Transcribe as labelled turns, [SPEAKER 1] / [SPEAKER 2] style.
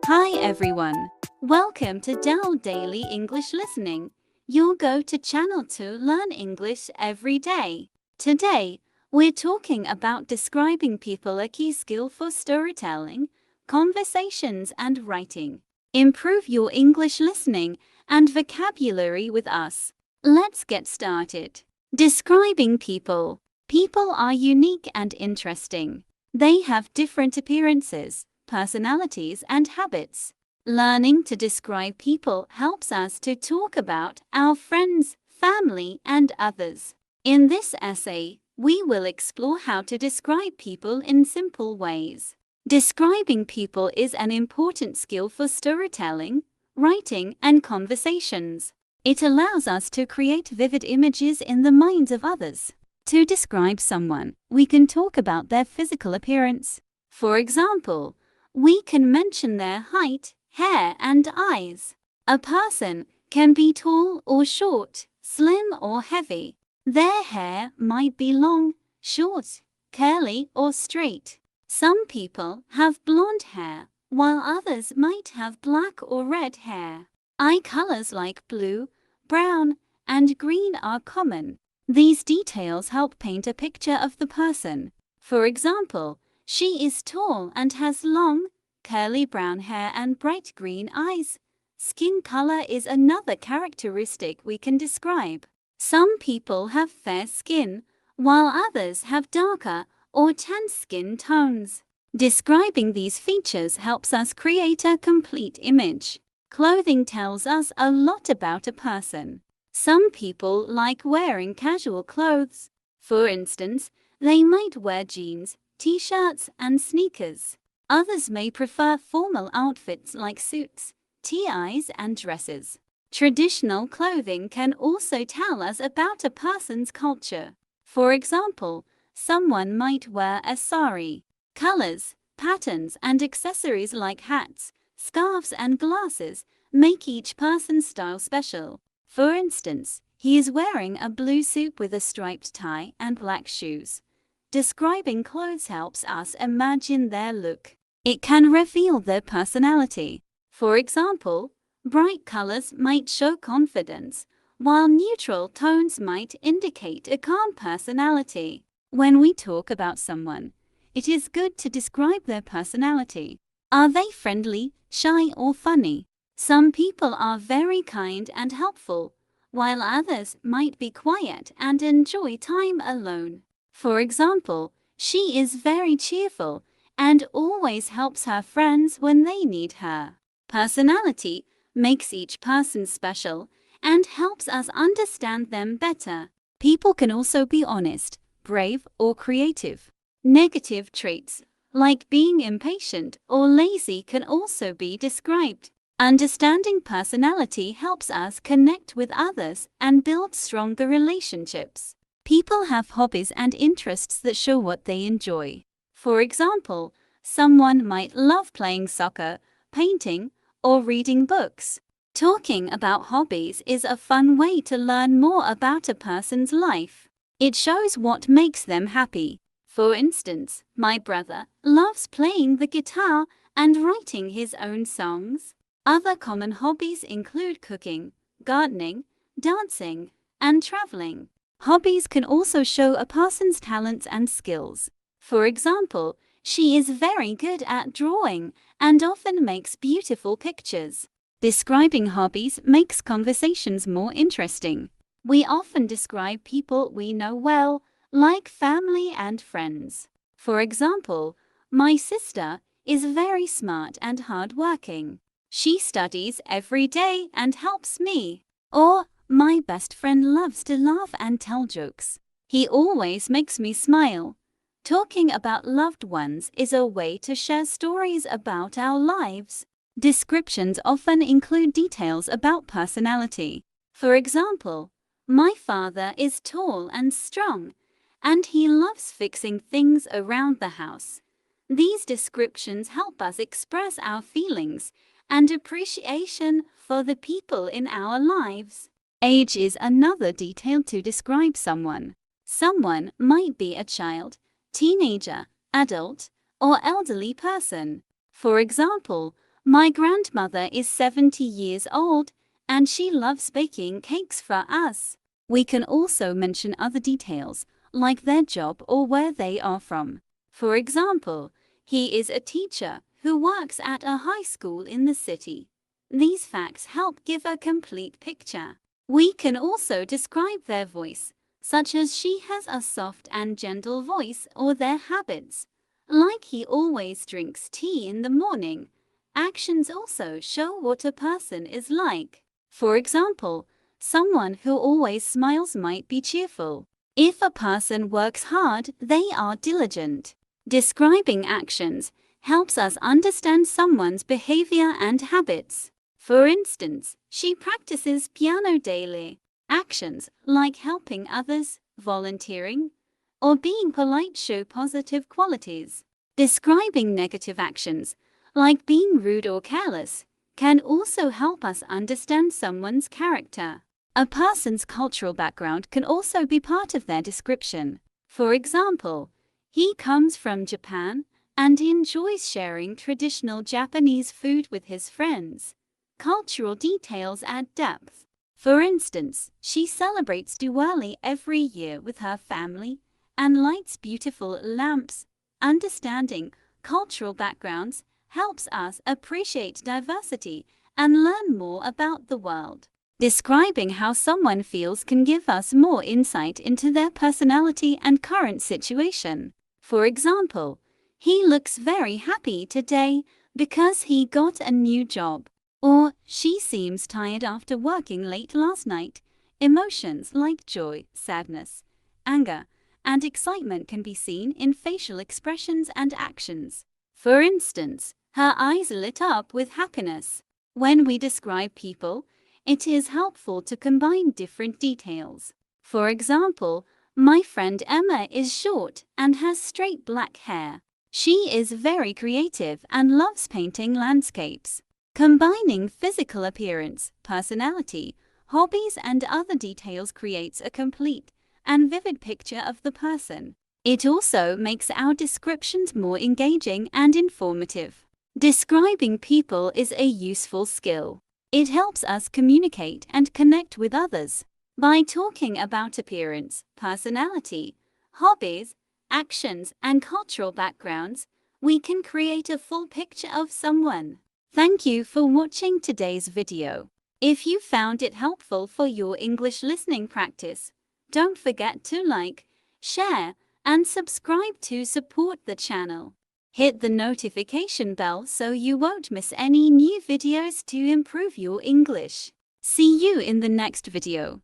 [SPEAKER 1] Hi everyone. Welcome to Dell Daily English Listening, your go-to channel to learn English every day. Today, we're talking about describing people, a key skill for storytelling, conversations, and writing. Improve your English listening and vocabulary with us. Let's get started. Describing people. People are unique and interesting. They have different appearances, personalities, and habits. Learning to describe people helps us to talk about our friends, family, and others. In this essay, we will explore how to describe people in simple ways. Describing people is an important skill for storytelling, writing, and conversations. It allows us to create vivid images in the minds of others. To describe someone, we can talk about their physical appearance. For example, we can mention their height, hair, and eyes. A person can be tall or short, slim or heavy. Their hair might be long, short, curly, or straight. Some people have blonde hair, while others might have black or red hair. Eye colors like blue, brown, and green are common. These details help paint a picture of the person. For example, she is tall and has long, curly brown hair and bright green eyes. Skin color is another characteristic we can describe. Some people have fair skin, while others have darker or tan skin tones. Describing these features helps us create a complete image. Clothing tells us a lot about a person. Some people like wearing casual clothes. For instance, they might wear jeans, t-shirts, and sneakers. Others may prefer formal outfits like suits, ties, and dresses. Traditional clothing can also tell us about a person's culture. For example, someone might wear a sari. Colors, patterns, and accessories like hats, scarves, and glasses make each person's style special. For instance, he is wearing a blue suit with a striped tie and black shoes. Describing clothes helps us imagine their look. It can reveal their personality. For example, bright colors might show confidence, while neutral tones might indicate a calm personality. When we talk about someone, it is good to describe their personality. Are they friendly, shy, or funny? Some people are very kind and helpful, while others might be quiet and enjoy time alone. For example, she is very cheerful and always helps her friends when they need her. Personality makes each person special and helps us understand them better. People can also be honest, brave, or creative. Negative traits, like being impatient or lazy, can also be described. Understanding personality helps us connect with others and build stronger relationships. People have hobbies and interests that show what they enjoy. For example, someone might love playing soccer, painting, or reading books. Talking about hobbies is a fun way to learn more about a person's life. It shows what makes them happy. For instance, my brother loves playing the guitar and writing his own songs. Other common hobbies include cooking, gardening, dancing, and traveling. Hobbies can also show a person's talents and skills. For example, she is very good at drawing and often makes beautiful pictures. Describing hobbies makes conversations more interesting. We often describe people we know well, like family and friends. For example, my sister is very smart and hardworking. She studies every day and helps me. Or, my best friend loves to laugh and tell jokes. He always makes me smile. Talking about loved ones is a way to share stories about our lives. Descriptions often include details about personality. For example, my father is tall and strong, and he loves fixing things around the house. These descriptions help us express our feelings and appreciation for the people in our lives. Age is another detail to describe someone. Someone might be a child, teenager, adult, or elderly person. For example, My grandmother is 70 years old and she loves baking cakes for us. We can also mention other details, like their job or where they are from. For example, he is a teacher who works at a high school in the city. These facts help give a complete picture. We can also describe their voice, such as she has a soft and gentle voice, or their habits, like he always drinks tea in the morning. Actions also show what a person is like. For example, someone who always smiles might be cheerful. If a person works hard, they are diligent. Describing actions helps us understand someone's behavior and habits. For instance, she practices piano daily. Actions like helping others, volunteering, or being polite show positive qualities. Describing negative actions, like being rude or careless, can also help us understand someone's character. A person's cultural background can also be part of their description. For example, he comes from Japan and enjoys sharing traditional Japanese food with his friends. Cultural details add depth. For instance, she celebrates Diwali every year with her family and lights beautiful lamps. Understanding cultural backgrounds helps us appreciate diversity and learn more about the world. Describing how someone feels can give us more insight into their personality and current situation. For example, he looks very happy today because he got a new job. Or, she seems tired after working late last night. Emotions like joy, sadness, anger, and excitement can be seen in facial expressions and actions. For instance, her eyes lit up with happiness. When we describe people, it is helpful to combine different details. For example, my friend Emma is short and has straight black hair. She is very creative and loves painting landscapes. Combining physical appearance, personality, hobbies, and other details creates a complete and vivid picture of the person. It also makes our descriptions more engaging and informative. Describing people is a useful skill. It helps us communicate and connect with others. By talking about appearance, personality, hobbies, actions, and cultural backgrounds, we can create a full picture of someone. Thank you for watching today's video. If you found it helpful for your English listening practice, don't forget to like, share, and subscribe to support the channel. Hit the notification bell so you won't miss any new videos to improve your English. See you in the next video.